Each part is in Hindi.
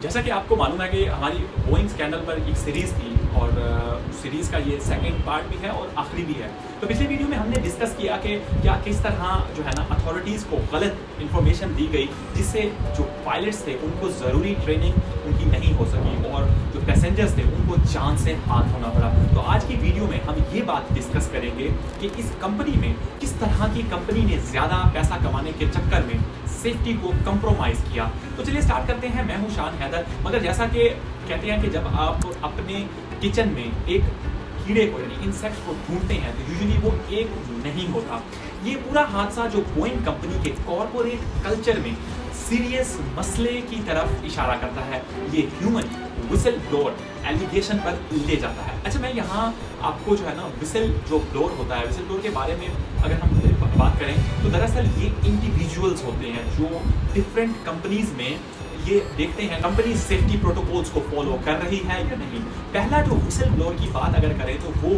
जैसा कि आपको मालूम है कि हमारी बोइंग स्कैंडल पर एक सीरीज़ थी और उस सीरीज़ का ये सेकंड पार्ट भी है और आखिरी भी है। तो पिछले वीडियो में हमने डिस्कस किया कि क्या किस तरह जो है ना अथॉरिटीज़ को गलत इन्फॉर्मेशन दी गई जिससे जो पायलट्स थे उनको ज़रूरी ट्रेनिंग उनकी नहीं हो सकी और जो पैसेंजर्स थे उनको जान से हाथ धोना पड़ा। तो आज की वीडियो में हम ये बात डिस्कस करेंगे कि इस कंपनी में किस तरह की कंपनी ने ज़्यादा पैसा कमाने के चक्कर में सेफ्टी को कंप्रोमाइज़ किया। तो चलिए स्टार्ट करते हैं। मैं हूँ शान हैदर। मगर जैसा कि कहते हैं कि जब आप अपने किचन में एक कीड़े को यानी इंसेक्ट को ढूंढते हैं तो यूजुअली वो एक नहीं होता। ये पूरा हादसा जो बोइंग कंपनी के कॉर्पोरेट कल्चर में सीरियस मसले की तरफ इशारा करता है, ये ह्यूमन विसल ब्लोअर एलिगेशन पर ले जाता है। अच्छा, मैं यहाँ आपको जो है ना विसल जो ब्लोअर होता है, विसल ब्लोअर के बारे में अगर हम बात करें तो दरअसल ये इंडिविजुअल्स होते हैं जो डिफरेंट कंपनीज में ये देखते हैं कंपनी सेफ्टी प्रोटोकॉल्स को फॉलो कर रही है या नहीं। पहला जो विसल ब्लोअर की बात अगर करें तो वो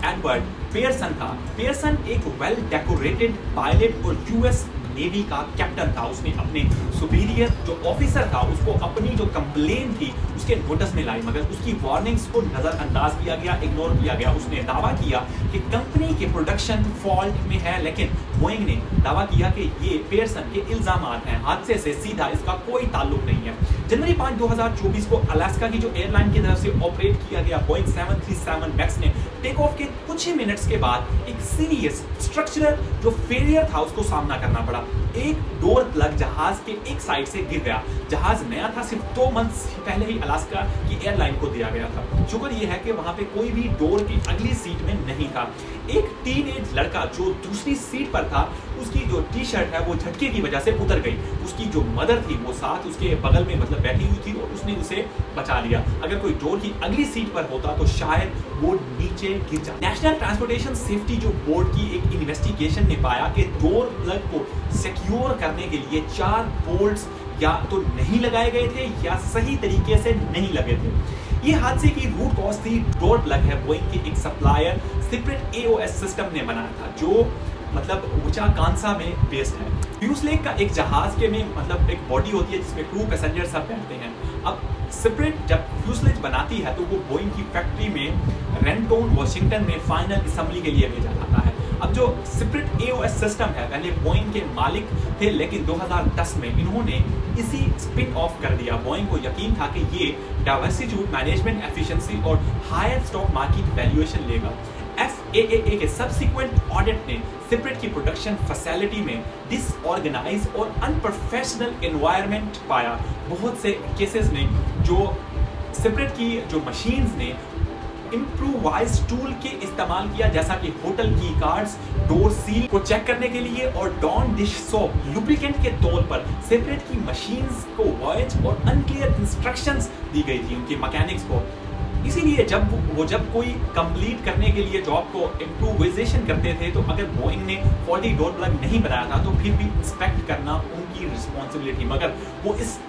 एडवर्ड पियर्सन था। पियर्सन एक वेल डेकोरेटेड पायलट और यूएस नेवी का कैप्टन था। उसने अपने सुपीरियर जो ऑफिसर था उसको अपनी जो कंप्लेन थी उसके नोटिस में लाई, मगर उसकी वार्निंग्स को नज़रअंदाज किया गया, इग्नोर किया गया। उसने दावा किया कि कंपनी के प्रोडक्शन फॉल्ट में है, लेकिन बोइंग ने दावा किया कि ये पियर्सन के इल्जामात हैं, हादसे से सीधा इसका कोई ताल्लुक नहीं है। जनवरी 5, 2024 को अलास्का की जो एयरलाइन की तरफ से ऑपरेट किया गया बोइंग 737 मैक्स ने टेक ऑफ के कुछ ही मिनट्स के बाद एक सीरियस स्ट्रक्चरल जो फेलियर था उसको सामना करना पड़ा। एक डोर प्लग जहाज के एक साइड से गिर गया। जहाज नया था, सिर्फ 2 मंथ्स पहले ही अलास्का की एयरलाइन को दिया गया था। शुक्र यह है कि वहां पे कोई भी डोर की अगली सीट में नहीं था। एक टीनेज लड़का जो दूसरी सीट पर था उसकी जो टी शर्ट है वो झटके की वजह से उतर गई। उसकी जो मदर थी वो साथ उसके बगल में बैठी हुई थी और उसने उसे बचा लिया। अगर कोई डोर की अगली सीट पर होता तो शायद वो नीचे गिर जाता। नेशनल ट्रांसपोर्टेशन सेफ्टी जो बोर्ड की एक इन्वेस्टिगेशन ने पाया कि डोर प्लग को सिक्योर करने के लिए 4 बोल्ट्स या तो नहीं लगाए गए थे या सही तरीके से नहीं लगे थे। ये हादसे की रूट कॉज थी डोर प्लग है बोइंग की एक सप्लायर सीक्रेट एओएस सिस्टम ने बनाया था जो ऊंचा कांसा में बेस्ड है। फ्यूसलेज का एक जहाज के में एक बॉडी होती है जिसमें क्रू पैसेंजर सब बैठते हैं। अब सीक्रेट जब फ्यूसलेज बनाती है तो वो बोइंग की फैक्ट्री में रेंटोन वॉशिंगटन में फाइनल असेंबली के लिए भेजा जाता है। अब जो सीक्रेट एओएस सिस्टम है पहले बोइंग के मालिक थे, लेकिन 2010 में इन्होंने इसी स्पिन ऑफ कर दिया। बोइंग को यकीन था कि ये डाइवर्सिटी, मैनेजमेंट एफिशिएंसी और हायर स्टॉक मार्केट वैल्यूएशन लेगा। FAA के सब्सिक्वेंट ऑडिट ने सीक्रेट की प्रोडक्शन फैसिलिटी में डिसऑर्गेनाइज और अनप्रोफेशनल एनवायरनमेंट पाया। बहुत से केसेस में जो सीक्रेट की जो मशीन्स ने इम्प्रोवाइज टूल के इस्तेमाल किया, जैसा कि होटल की कार्ड्स, डोर सील को चेक करने के लिए और डॉन डिश सोप लुब्रिकेंट के तौर पर सेपरेट की मशीन्स को वॉयज और अनक्लियर इंस्ट्रक्शंस दी गई थी उनके मैकेनिक्स को। इसीलिए जब कोई कंप्लीट करने के लिए जॉब को इम्प्रोवाइजेशन करते थे तो अगर बोइंग ने फॉल्टी डोर प्लग नहीं बनाया था तो फिर भी इंस्पेक्ट करना उनकी रिस्पॉन्सिबिलिटी, मगर वो इस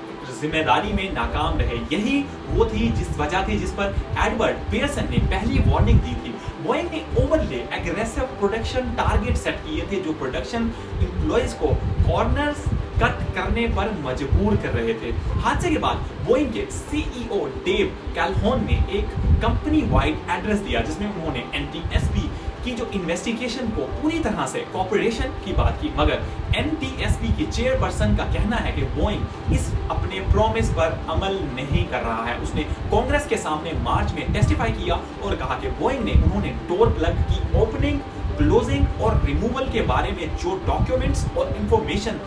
जिम्मेदारी में नाकाम रहे। यही वो थी जिस वजह थी जिस पर एडवर्ड पियर्सन ने पहली वार्निंग दी थी। बोइंग ने overlay aggressive production target set किए थे जो प्रोडक्शन एम्प्लॉइज को कॉर्नर्स कट करने पर मजबूर कर रहे थे। हादसे के बाद बोइंग के सीईओ डेव कैल्होन ने एक कंपनी वाइड एड्रेस दिया जिसमें उन्होंने NTSB की जो इन्वेस्टिगेशन को पूरी तरह से कॉपरेशन की बात की, मगर NTSB की चेयरपर्सन का कहना है कि बोइंग इस अपने प्रॉमिस पर अमल नहीं कर रहा है। उसने कांग्रेस के सामने मार्च में टेस्टिफाई किया और कहा कि बोइंग ने उन्होंने डोर प्लग की ओपनिंग, क्लोजिंग और रिमूवल के बारे में जो डॉक्यूमेंट्स और इंफॉर्मेशन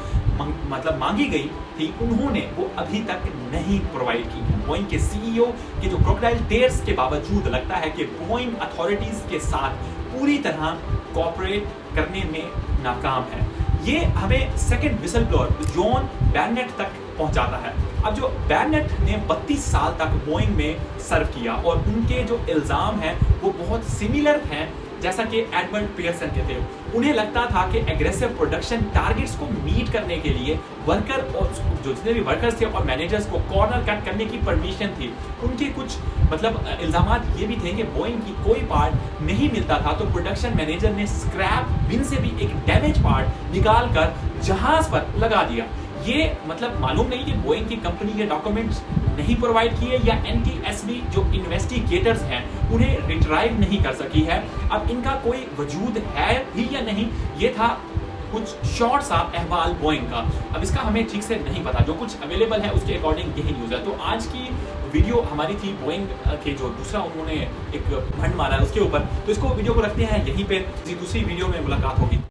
मांगी गई थी उन्होंने वो अभी तक नहीं प्रोवाइड की। बोइंग के सीईओ के जो क्रोकोडाइल टेयर्स के बावजूद लगता है कि बोइंग अथॉरिटीज के साथ पूरी तरह कोऑपरेट करने में नाकाम है। ये हमें सेकंड विसल ब्लोअर जॉन बैरनेट तक पहुंचाता है। अब जो बैरनेट ने 32 साल तक बोइंग में सर्व किया और उनके जो इल्जाम हैं वो बहुत सिमिलर हैं जैसा कि एडवर्ड पियर्सन के थे। उन्हें लगता था कि एग्रेसिव प्रोडक्शन टारगेट्स को मीट करने के लिए वर्कर और जो जितने भी वर्कर्स थे और मैनेजर्स को कॉर्नर कट करने की परमिशन थी। उनके कुछ इल्जामात ये भी थे कि बोइंग की कोई पार्ट नहीं मिलता था तो प्रोडक्शन मैनेजर ने स्क्रैप बिन से भी एक डैमेज पार्ट निकाल कर जहाज पर लगा दिया। ये मालूम नहीं कि बोइंग की कंपनी के डॉक्यूमेंट्स नहीं प्रोवाइड किए या NTSB जो इन्वेस्टिगेटर्स हैं उन्हें रिट्राइव नहीं कर सकी है। अब इनका कोई वजूद है भी या नहीं, ये था कुछ शॉर्ट सा अहवाल बोइंग का। अब इसका हमें ठीक से नहीं पता, जो कुछ अवेलेबल है उसके अकॉर्डिंग यही न्यूज़ है। तो आज की वीडियो हमारी थी बोइंग के जो दूसरा उन्होंने एक भंड मारा है उसके ऊपर, तो इसको वीडियो को रखते हैं यहीं पे, दूसरी वीडियो में मुलाकात होगी।